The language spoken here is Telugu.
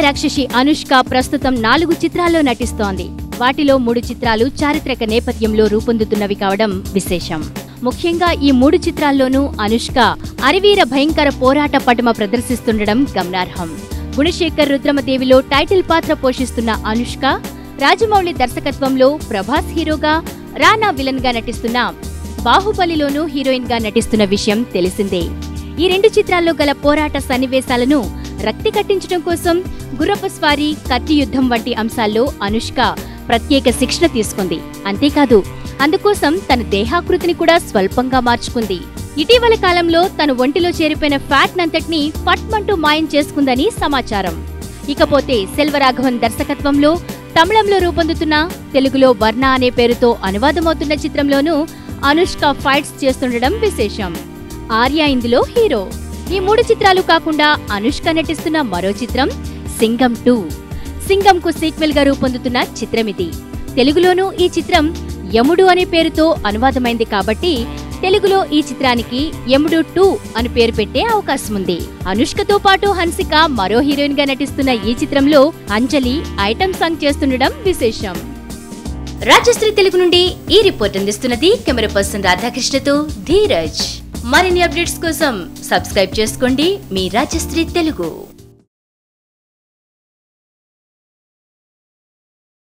రాక్షసి అనుష్క ప్రస్తుతం 4 చిత్రాల్లో నటిస్తోంది. వాటిలో 3 చిత్రాలు చారిత్రక నేపథ్యంలో రూపొందుతున్నవి కావడం విశేషం. ముఖ్యంగా ఈ 3 చిత్రాల్లోనూ అనుష్క అరివీర భయంకర పోరాట పటిమ ప్రదర్శిస్తుండడం గమనార్హం. గుణశేఖర్ రుద్రమదేవిలో టైటిల్ పాత్ర పోషిస్తున్న అనుష్క రాజమౌళి దర్శకత్వంలో ప్రభాస్ హీరోగా, రానా విలన్ గా నటిస్తున్న బాహుబలిలోనూ హీరోయిన్ గా నటిస్తున్న విషయం తెలిసిందే. ఈ 2 చిత్రాల్లో గల పోరాట సన్నివేశాలను రక్తి కట్టించడం కోసం గుర్రపు స్వారీ, కత్తి యుద్ధం వంటి అంశాల్లో అనుష్క ప్రత్యేక శిక్షణ తీసుకుంది. అంతేకాదు అందుకోసం తన దేహాకృతిని కూడా స్వల్పంగా మార్చుకుంది. ఇటీవల కాలంలో తన ఒంటిలో చేరిపోయిన ఫ్యాట్ నంతటినీ పట్మంటూ మాయం చేసుకుందని సమాచారం. ఇకపోతే సెల్వరాఘవన్ దర్శకత్వంలో తమిళంలో రూపొందుతున్న, తెలుగులో వర్ణ అనే పేరుతో అనువాదమవుతున్న చిత్రంలోనూ అనుష్క ఫైట్స్ చేస్తుండడం విశేషం. ఆర్య ఇందులో హీరో. ఈ 3 చిత్రాలు కాకుండా అనుష్క నటిస్తున్న మరో చిత్రం సింగం 2. సింగంకు సీక్వెల్ గా రూపొందుతున్న చిత్రమిది. తెలుగులోనూ ఈ చిత్రం యముడు అనే పేరుతో అనువాదమైంది కాబట్టి తెలుగులో ఈ చిత్రానికి యముడు 2 అని పేరు పెట్టే అవకాశం ఉంది. అనుష్కతో పాటు హన్సిక మరో హీరోయిన్ గా నటిస్తున్న ఈ చిత్రంలో అంజలి ఐటమ్ సాంగ్ చేస్తుండడం విశేషం. రాజశ్రీ తెలుగు నుండి ఈ రిపోర్ట్ అందిస్తున్నది కెమెరా పర్సన్ రాధాకృష్ణతో ధీరజ్. మరిన్ని అప్డేట్స్ కోసం సబ్స్క్రైబ్ చేసుకోండి మీ రాజశ్రీ తెలుగు.